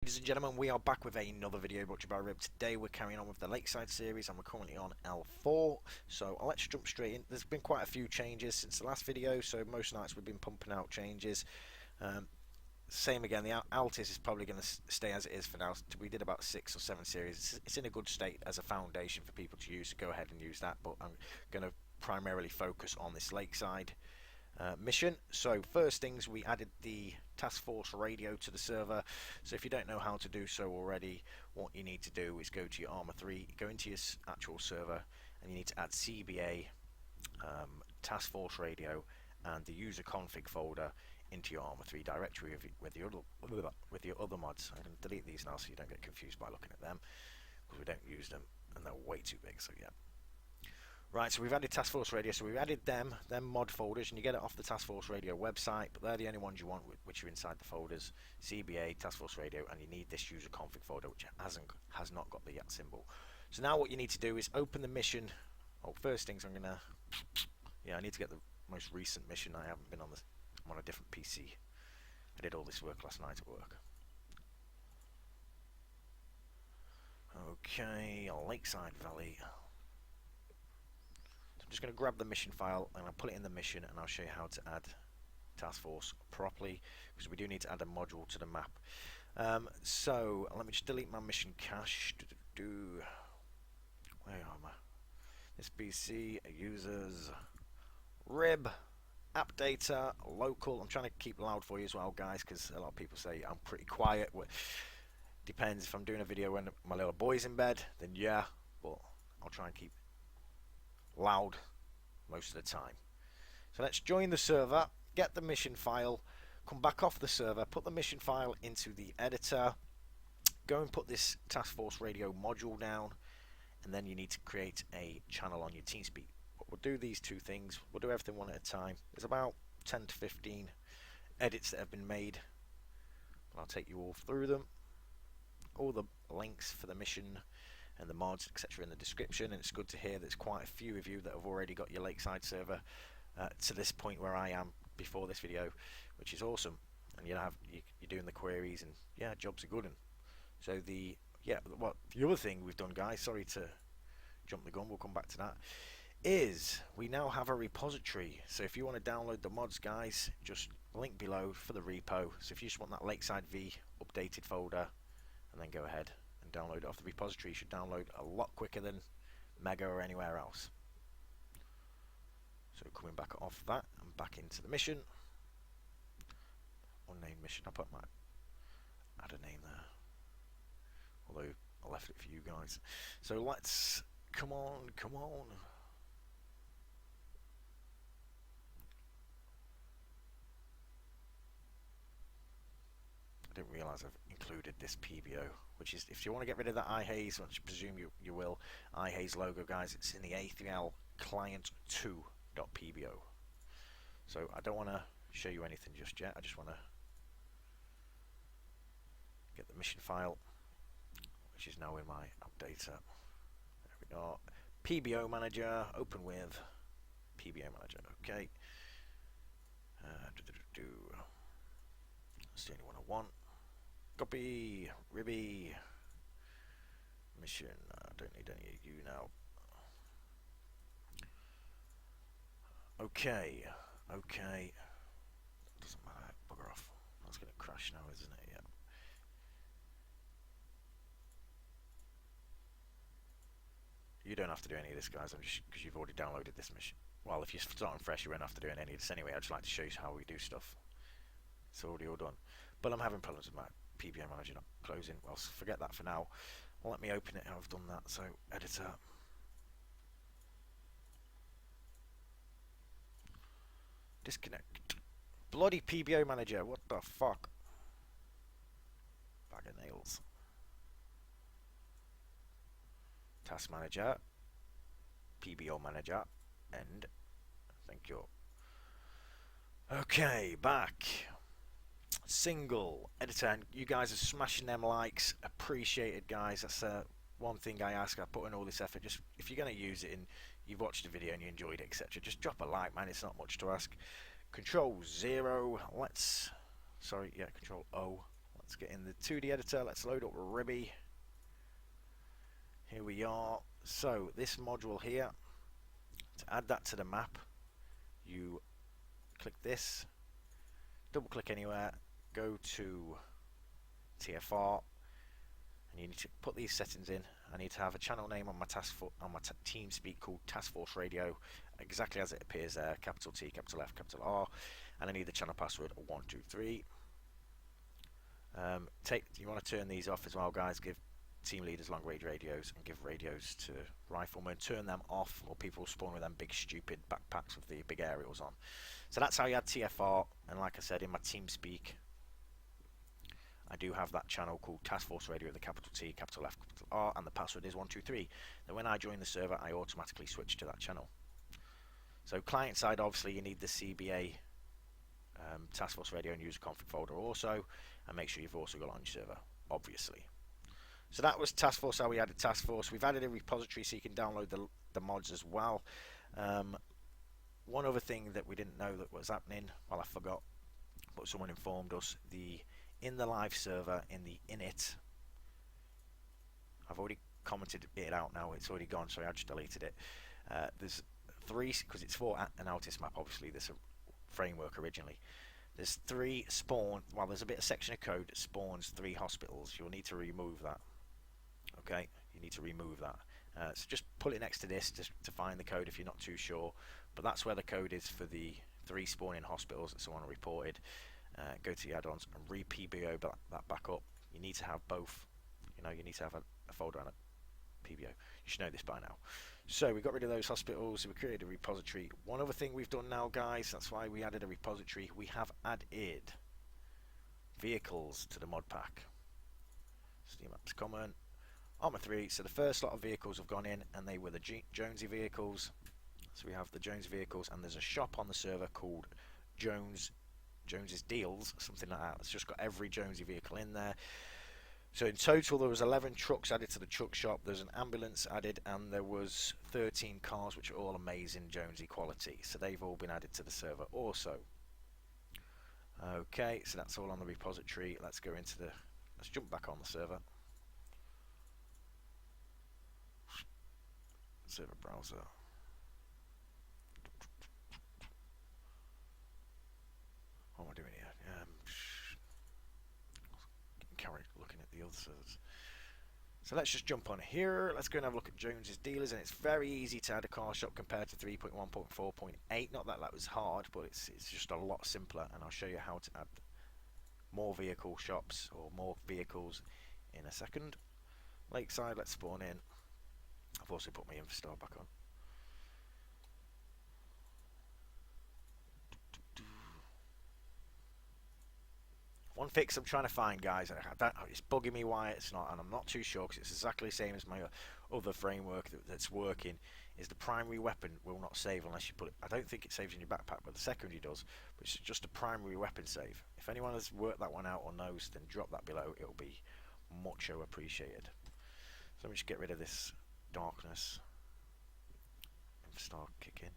Ladies and gentlemen, we are back with another video brought to you by Rib. Today we're carrying on with the Lakeside series and we're currently on L4. So let's jump straight in. There's been quite a few changes since the last video, so most nights we've been pumping out changes. Same again, the Altis is probably going to stay as it is for now. We did about 6 or 7 series. It's in a good state as a foundation for people to use, so go ahead and use that, but I'm going to primarily focus on this Lakeside mission. So first things, we added the task force radio to the server. So if you don't know how to do so already, what you need to do is go to your Arma 3, go into your actual server, and you need to add CBA, task force radio, and the user config folder into your Arma 3 directory with your other mods. I'm going to delete these now so you don't get confused by looking at them, because we don't use them and they're way too big. So yeah. Right, so we've added Task Force Radio, so we've added them mod folders, and you get it off the Task Force Radio website, but they're the only ones you want, which are inside the folders, CBA, Task Force Radio, and you need this user config folder, which has not got the yet symbol. So now what you need to do is open the mission. Oh, first things I need to get the most recent mission. I haven't been on this, I'm on a different PC. I did all this work last night at work. Okay, Lakeside Valley. I'm just going to grab the mission file and I'll put it in the mission, and I'll show you how to add task force properly, because we do need to add a module to the map. So let me just delete my mission cache. Where am I? This PC, users, rib, app data, local. I'm trying to keep loud for you as well, guys, because a lot of people say I'm pretty quiet. Depends, if I'm doing a video when my little boy's in bed, then yeah, but I'll try and keep loud most of the time. So let's join the server, get the mission file, come back off the server, put the mission file into the editor, go and put this task force radio module down, and then you need to create a channel on your TeamSpeak. But we'll do these two things, we'll do everything one at a time. There's about 10 to 15 edits that have been made, and I'll take you all through them. All the links for the mission and the mods, etc., in the description, and it's good to hear there's quite a few of you that have already got your Lakeside server to this point where I am before this video, which is awesome. And you're doing the queries, and yeah, jobs are good. And so the other thing we've done, guys, sorry to jump the gun, we'll come back to that, is we now have a repository. So if you want to download the mods, guys, just link below for the repo. So if you just want that Lakeside V updated folder, and then go ahead and download it off the repository, you should download a lot quicker than Mega or anywhere else. So coming back off that and back into the mission, unnamed mission. Add a name there, although I left it for you guys. So let's come on. I didn't realise I've included this PBO, which is, if you want to get rid of that iHaze, which I presume you will, iHaze logo, guys, it's in the A3L client 2.pbo. So I don't want to show you anything just yet, I just want to get the mission file, which is now in my updater. There we go. PBO manager, open with PBO manager, okay. That's the only one I want. Copy, Ribby, mission, I don't need any of you now. Okay, doesn't matter, bugger off. That's going to crash now, isn't it? Yeah. You don't have to do any of this, guys, because you've already downloaded this mission. Well, if you're starting fresh, you won't have to do any of this anyway. I'd just like to show you how we do stuff. It's already all done. But I'm having problems with my PBO manager not closing. Well, forget that for now. Well, let me open it, and I've done that. So, editor. Disconnect. Bloody PBO manager, what the fuck? Bag of nails. Task manager. PBO manager. End. Thank you. Okay, back. Single editor, and you guys are smashing them likes. Appreciated, guys. That's one thing I ask. I put in all this effort. Just if you're going to use it and you've watched the video and you enjoyed it, etc., just drop a like, man. It's not much to ask. Control 0. Control O. Let's get in the 2D editor. Let's load up Ribby. Here we are. So this module here, to add that to the map, you click this, double click anywhere, go to TFR, and you need to put these settings in. I need to have a channel name on my TeamSpeak called Task Force Radio, exactly as it appears there, capital T, capital F, capital R, and I need the channel password 123. You want to turn these off as well, guys. Give team leaders long range radios and give radios to riflemen. Turn them off, or people will spawn with them big stupid backpacks with the big aerials on. So that's how you add TFR. And like I said, in my TeamSpeak, I do have that channel called Task Force Radio with the capital T, capital F, capital R, and the password is 123. Then when I join the server, I automatically switch to that channel. So client side, obviously, you need the CBA Task Force Radio and user config folder also, and make sure you've also got it on your server, obviously. So that was Task Force, how we added Task Force. We've added a repository so you can download the mods as well. One other thing that we didn't know that was happening, well, I forgot, but someone informed us, in the live server, in the init, I've already commented it out now, it's already gone, so I just deleted it. There's 3, because it's for an Altis map, obviously, there's a framework originally. There's 3 spawn, well, there's a bit of section of code that spawns 3 hospitals. You'll need to remove that. Okay, you need to remove that. So just put it next to this just to find the code if you're not too sure. But that's where the code is for the 3 spawning hospitals that someone reported. Go to the add-ons and re-PBO that back up. You need to have both. You know, you need to have a folder and a PBO. You should know this by now. So we got rid of those hospitals. We created a repository. One other thing we've done now, guys, that's why we added a repository. We have added vehicles to the mod pack. Steam Maps Common. Armour 3, so the first lot of vehicles have gone in, and they were the Jonesy vehicles. So we have the Jones vehicles, and there's a shop on the server called Jones's Deals, something like that. It's just got every Jonesy vehicle in there. So in total there was 11 trucks added to the truck shop, there's an ambulance added, and there was 13 cars which are all amazing Jonesy quality. So they've all been added to the server also. Okay, so that's all on the repository. Let's jump back on the server. Server browser. What am I doing here? Carry looking at the other servers. So let's just jump on here. Let's go and have a look at Jones's Dealers, and it's very easy to add a car shop compared to 3.1.4.8. Not that was hard, but it's just a lot simpler, and I'll show you how to add more vehicle shops or more vehicles in a second. Lakeside, let's spawn in. I've also put my infostar back on. One fix I'm trying to find, guys, it's bugging me why it's not, and I'm not too sure because it's exactly the same as my other framework that's working, is the primary weapon will not save unless you put it. I don't think it saves in your backpack, but the secondary does, but it's just a primary weapon save. If anyone has worked that one out or knows, then drop that below. It'll be much appreciated. So let me just get rid of this darkness. Start kicking.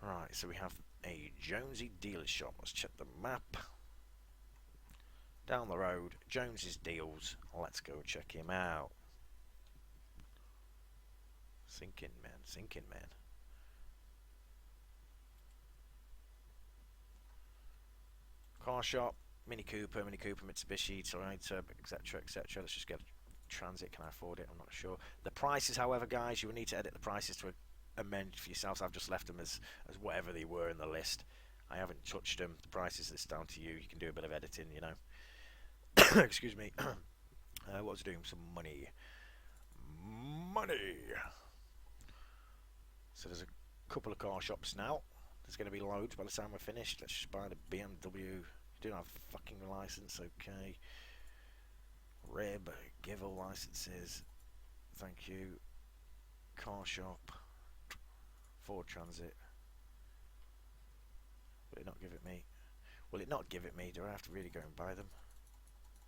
Right, so we have a Jonesy Dealer shop. Let's check the map. Down the road, Jones's Deals. Let's go check him out. Sinking man, sinking man. Car shop, Mini Cooper, Mitsubishi, Toyota, etc., etc. Let's just get Transit. Can I afford it? I'm not sure. The prices, however, guys, you will need to edit the prices to amend for yourselves. I've just left them as whatever they were in the list. I haven't touched them. The prices, it's down to you. You can do a bit of editing, you know. Excuse me. What was I doing? Some money. So there's a couple of car shops now. There's going to be loads by the time we're finished. Let's just buy the BMW. You do have a fucking license, okay. Rib, give all licenses. Thank you. Car shop. Ford Transit. Will it not give it me? Will it not give it me? Do I have to really go and buy them?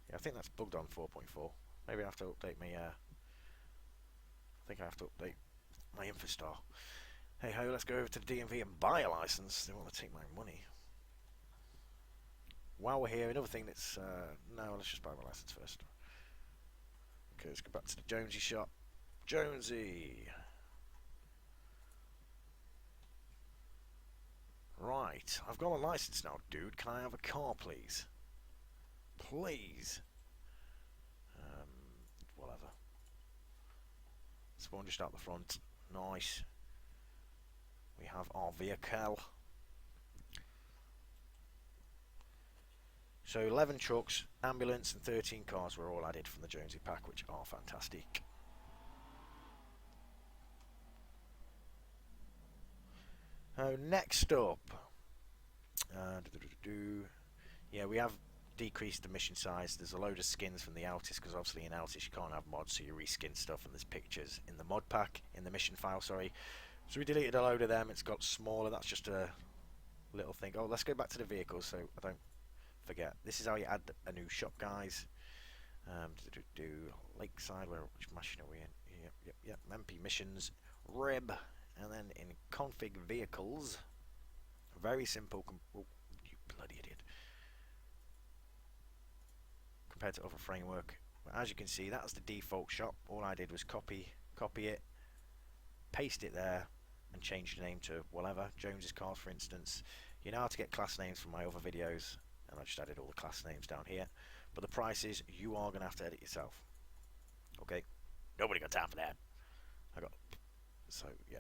Yeah, I think that's bugged on 4.4. Maybe I have to update my I think I have to update my Infostar. Hey ho, let's go over to the DMV and buy a license. They want to take my money. while we're here, another thing that's no, let's just buy my license first. Okay, let's go back to the Jonesy shop. Jonesy. Right, I've got a license now, dude. Can I have a car, please? Please. Whatever. Spawn just out the front. Nice. We have our vehicle. So 11 trucks, ambulance and 13 cars were all added from the Jonesy pack, which are fantastic. Next up, yeah, we have decreased the mission size. There's a load of skins from the Altis, because obviously in Altis you can't have mods, so you reskin stuff, and there's pictures in the mod pack, in the mission file, sorry. So we deleted a load of them. It's got smaller. That's just a little thing. Oh, let's go back to the vehicles so I don't forget. This is how you add a new shop, guys. Lakeside, which mission are we in? Yep. MP missions, rib, and then in config vehicles, very simple. Oh, you bloody idiot! Compared to other framework, but as you can see, that's the default shop. All I did was copy it, paste it there, and change the name to whatever. Jones's Cars, for instance. You know how to get class names from my other videos, and I just added all the class names down here. But the prices, you are going to have to edit yourself. Okay? Nobody got time for that. So, yeah.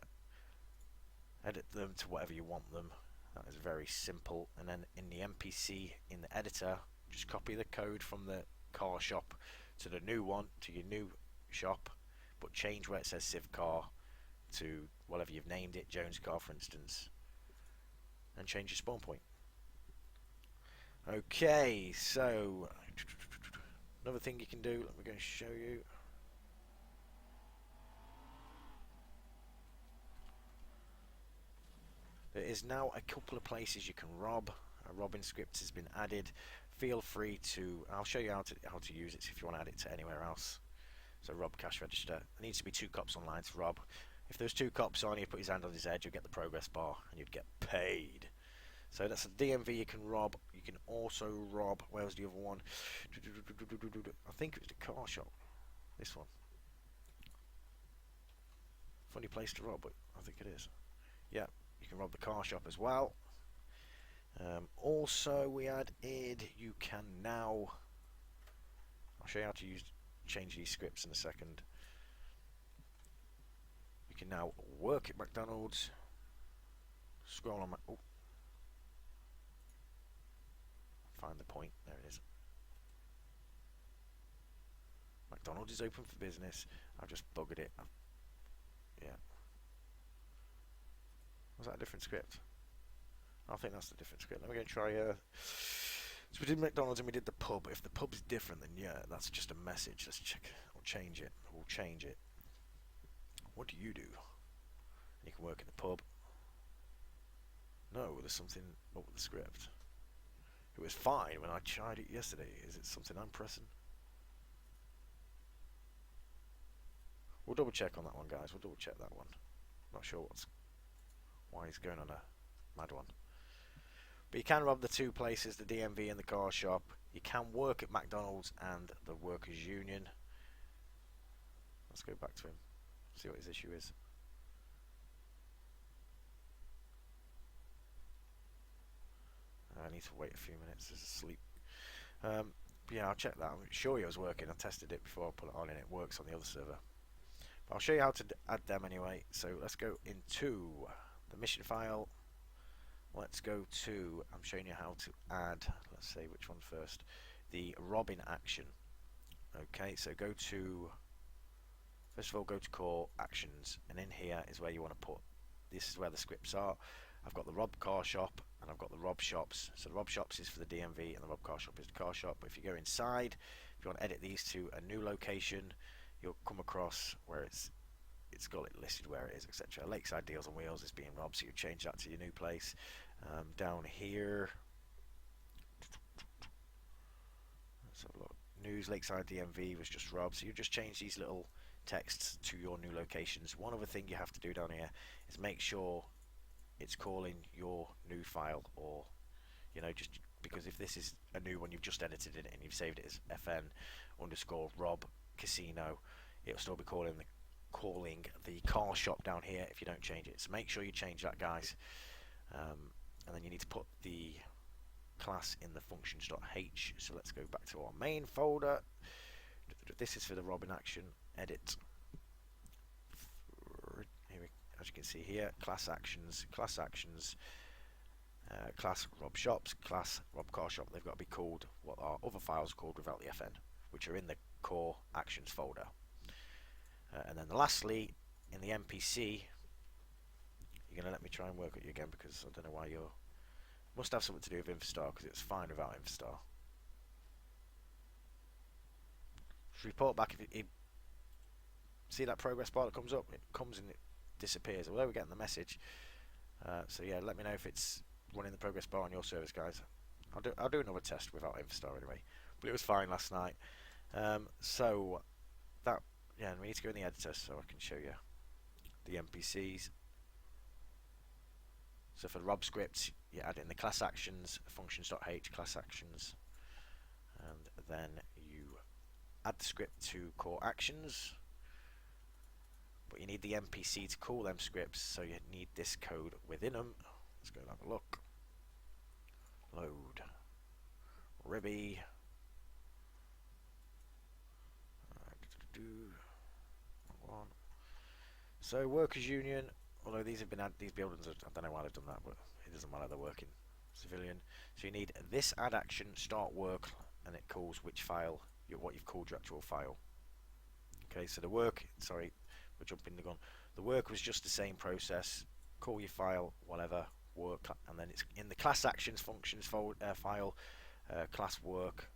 Edit them to whatever you want them. That is very simple. And then in the NPC, in the editor, just copy the code from the car shop to the new one, to your new shop, but change where it says Civ Car to whatever you've named it, Jones Car, for instance, and change your spawn point. Okay, so another thing you can do, let me go show you. There is now a couple of places you can rob. A robbing script has been added. Feel free to, I'll show you how to use it if you want to add it to anywhere else. So rob cash register. There needs to be 2 cops online to rob. If there's 2 cops on, you put his hand on his head, you'll get the progress bar and you'd get paid. So that's a DMV you can rob. You can also rob, where was the other one? I think it was the car shop. This one. Funny place to rob, but I think it is. Yeah, you can rob the car shop as well. Also, we added, you can now, I'll show you how to change these scripts in a second. You can now work at McDonald's. Scroll on my, oh. Find the point, there it is. McDonald's is open for business. I've just buggered it. Yeah. Was that a different script? I think that's a different script. Let me go and try. So we did McDonald's and we did the pub. If the pub is different, then yeah, that's just a message. Let's check. We'll change it. We'll change it. What do you do? And you can work in the pub. No, there's something up with the script. It was fine when I tried it yesterday. Is it something I'm pressing? We'll double check on that one, guys. We'll double check that one. Not sure why he's going on a mad one. But you can rob the 2 places, the DMV and the car shop. You can work at McDonald's and the Workers' Union. Let's go back to him, see what his issue is. I need to wait a few minutes. He's asleep. Yeah, I'll check that. I'm sure it was working. I tested it before I put it on and it works on the other server. But I'll show you how to add them anyway. So let's go into the mission file. Let's go to, I'm showing you how to add, let's say which one first, the robbing action. Okay, so go to, first of all go to core actions, and in here is where you want to put, this is where the scripts are. I've got the rob car shop and I've got the rob shops. So the rob shops is for the DMV and the rob car shop is the car shop. But if you go inside, if you want to edit these to a new location, you'll come across where it's got it listed where it is, etc. Lakeside Deals on Wheels is being robbed, so you change that to your new place. Down here, let's have a look. News, Lakeside DMV was just robbed, so you just change these little texts to your new locations. One other thing you have to do down here is make sure it's calling your new file, or just because if this is a new one, you've just edited it and you've saved it as FN underscore Rob Casino, it'll still be calling the car shop down here if you don't change it. So make sure you change that, guys. And then you need to put the class in the functions.h. So let's go back to our main folder. This is for the Robin action. Edit. Here, as you can see here, class actions, class Rob shops, class Rob car shop. They've got to be called what our other files are called without the FN, which are in the core actions folder. And then lastly, in the NPC, you're going to let me try and work at you again because I don't know why you're... Must have something to do with Infostar because it's fine without Infostar. Just report back if you see that progress bar that comes up. It comes and it disappears. Although we're getting the message. So yeah, let me know if it's running the progress bar on your service, guys. I'll do another test without Infostar anyway. But it was fine last night. So that, yeah, we need to go in the editor so I can show you the NPCs. So for the Rob scripts, you add in the class actions, functions.h, class actions, and then you add the script to core actions. But you need the NPC to call them scripts, so you need this code within them. Let's go and have a look. Load. Ribby. One. So workers union. Although these have been added, these buildings, I don't know why they've done that, but it doesn't matter, they're working. Civilian. So you need this add action, start work, and it calls which file, what you've called your actual file. Okay, so the work, sorry, we're jumping the gun. The work was just the same process. Call your file, whatever, work, and then it's in the class actions functions file, class work,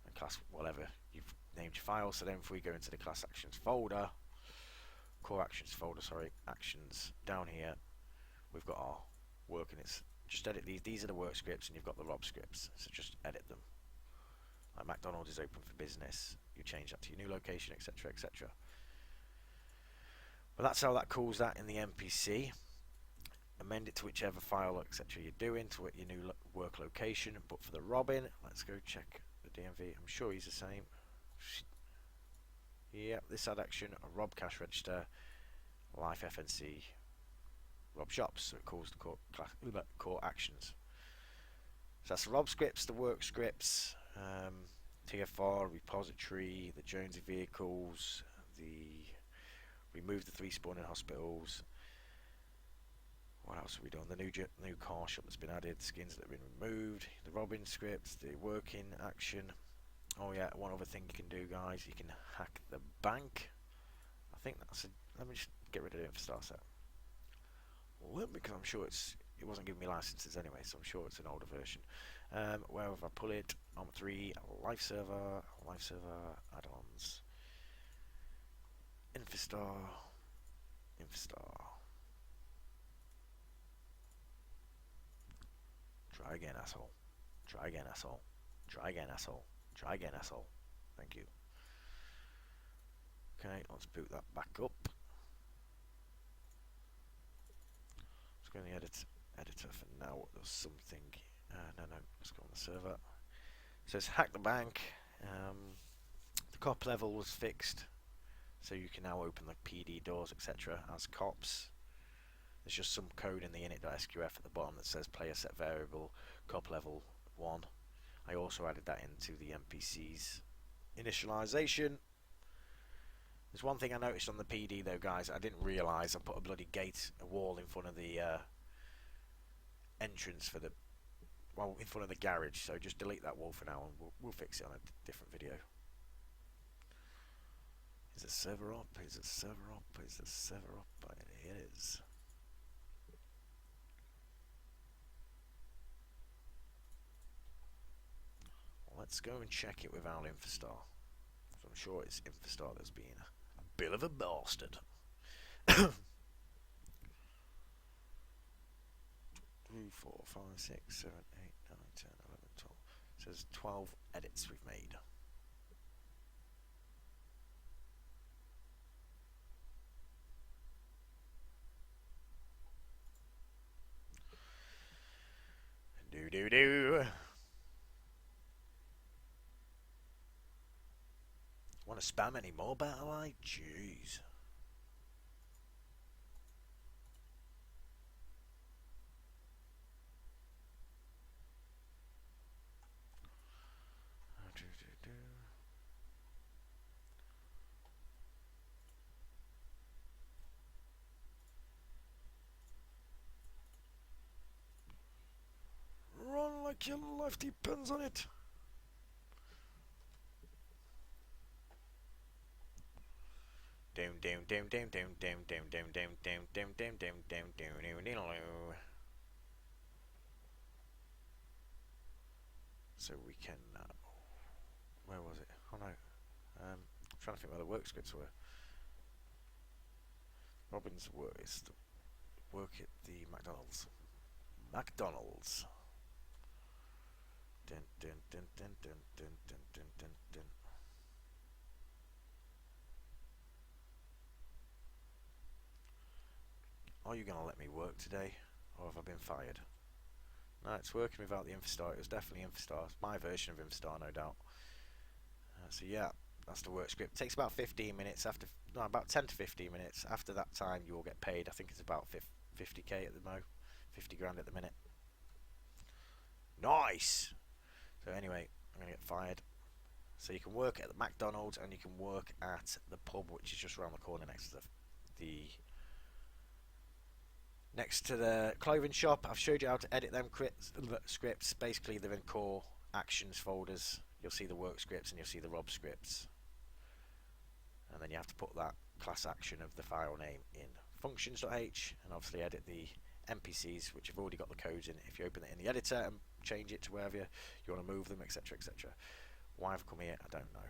and class whatever you've named your file. So then if we go into the class actions folder, core actions folder, sorry, actions down here, we've got our work, and it's just edit these are the work scripts, and you've got the Rob scripts, so just edit them. Like McDonald's is open for business, you change that to your new location, etc, etc. But that's how that calls that in the NPC. Amend it to whichever file, etc you're doing, to your new work location. But for the Robin, let's go check the DMV. I'm sure he's the same. Yeah, this add action, a Rob cash register, life FNC, Rob shops, so it calls the core actions. So that's the Rob scripts, the work scripts, TFR, repository, the Jonesy vehicles, the remove the 3 spawning hospitals. What else have we done? The new car shop that's been added, the skins that have been removed, the Robin scripts, the working action. Oh yeah, one other thing you can do, guys, you can hack the bank. I think that's let me just get rid of the Infostar set. Because I'm sure it wasn't giving me licenses anyway, so I'm sure it's an older version. Where if I pull it, OM3, live server, add-ons, Infostar. Try again, asshole. Try again, asshole. Try again, asshole. Try again, asshole. Thank you. Okay, let's boot that back up. Let's go in the editor for now. There's something. No, let's go on the server. It says hack the bank. The cop level was fixed, so you can now open the PD doors, etc. as cops. There's just some code in the init.sqf at the bottom that says player set variable cop level 1. I also added that into the NPC's initialization. There's one thing I noticed on the PD though, guys. I didn't realise I put a bloody a wall in front of the entrance for the, well, in front of the garage. So just delete that wall for now, and we'll fix it on a different video. Is the server up? Is the server up? Is the server up? It is. Let's go and check it without Infostar. I'm sure it's Infostar that's being a bit of a bastard. 3, 4, 5, 6, 7, 8, 9, 10, 11, 12. So there's 12 edits we've made. Do. Want to spam any more battle eye? Jeez. Run like your life depends on it. Down, down, down, down, down, down, down, down, down, down, down, down, down, down, down, down. So we can. Where was it? Oh no. I'm trying to think where the work scripts were. Robin's work is to work at the McDonald's. McDonald's. Dun, dun, dun, dun, dun, dun, dun, dun, dun, dun. Are you going to let me work today? Or have I been fired? No, it's working without the Infostar. It was definitely Infostar. It's my version of Infostar, no doubt. So yeah, that's the work script. It takes about 15 minutes. About 10 to 15 minutes. After that time, you will get paid. I think it's about 50k at the mo, 50 grand at the minute. Nice. So anyway, I'm gonna get fired. So you can work at the McDonald's and you can work at the pub, which is just around the corner next to the clothing shop. I've showed you how to edit them scripts. Basically, they're in core actions folders. You'll see the work scripts and you'll see the Rob scripts. And then you have to put that class action of the file name in functions.h and obviously edit the NPCs, which have already got the codes in. If you open it in the editor and change it to wherever you want to move them, etc., etc. Why I've come here, I don't know.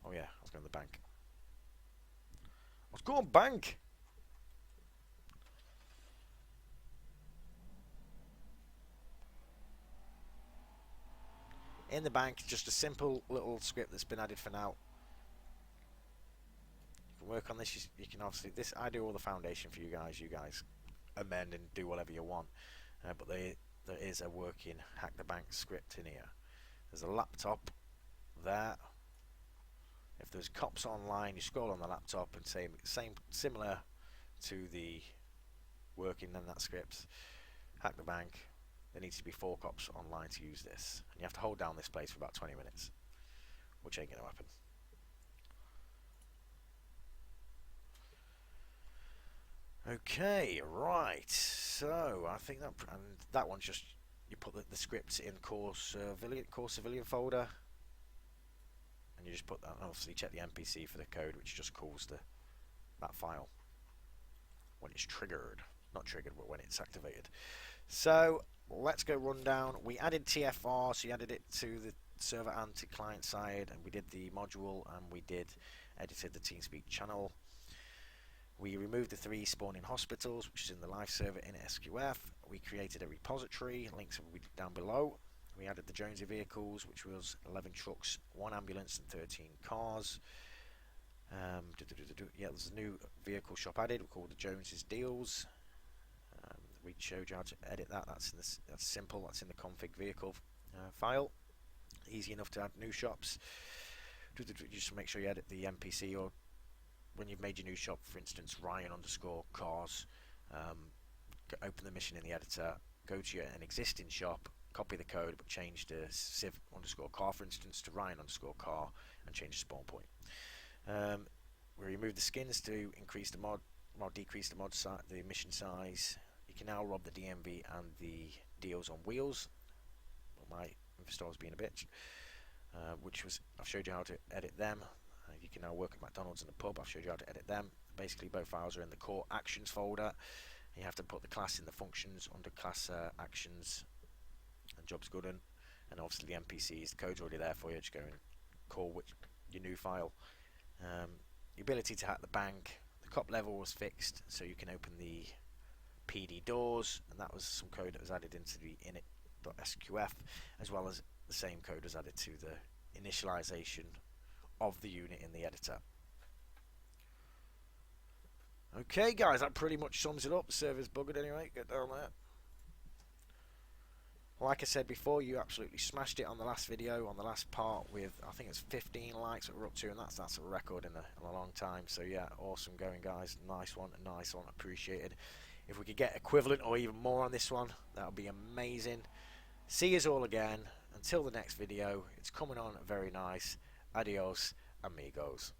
Oh yeah, I was going to the bank. Let's go on bank. In the bank, just a simple little script that's been added for now. You can work on this. You can obviously I do all the foundation for you guys. You guys amend and do whatever you want. But there is a working hack the bank script in here. There's a laptop there. If there's cops online, you scroll on the laptop and similar to the working in that script. Hack the bank. There needs to be 4 cops online to use this, and you have to hold down this place for about 20 minutes, which ain't gonna happen. Okay, right. So I think that one's just you put the scripts in core civilian folder, and you just put that. Obviously, check the NPC for the code, which just calls that file when it's triggered. Not triggered, but when it's activated. So let's go run down. We added TFR, so you added it to the server and to client side, and we did the module, and we edited the TeamSpeak channel. We removed the 3 spawning hospitals, which is in the live server in SQF. We created a repository, links will be down below. We added the Jonesy vehicles, which was 11 trucks, 1 ambulance and 13 cars. Yeah, there's a new vehicle shop added called the Jonesy's Deals. We showed you how to edit that. That's simple. That's in the config vehicle file. Easy enough to add new shops. Just make sure you edit the NPC, or when you've made your new shop, for instance, Ryan_cars. Open the mission in the editor. Go to an existing shop. Copy the code, but change the Civ_car, for instance, to Ryan_car, and change the spawn point. We remove the skins to increase the decrease the mission size. You can now rob the DMV and the deals on wheels. Well, my Infostar's being a bitch. I've showed you how to edit them. You can now work at McDonald's and the pub. I've showed you how to edit them. Basically, both files are in the core actions folder. You have to put the class in the functions under class actions and jobs good, and obviously the NPCs. The code's already there for you. Just go and call your new file. The ability to hack the bank. The cop level was fixed, so you can open the PD doors, and that was some code that was added into the init.sqf, as well as the same code was added to the initialization of the unit in the editor. Okay guys, that pretty much sums it up. The server's buggered anyway, get down there. Like I said before, you absolutely smashed it on the last video, on the last part with, I think it's 15 likes that we're up to, and that's a record in a long time. So yeah, awesome going, guys. Nice one, appreciated. If we could get equivalent or even more on this one, that would be amazing. See us all again. Until the next video, it's coming on very nice. Adios, amigos.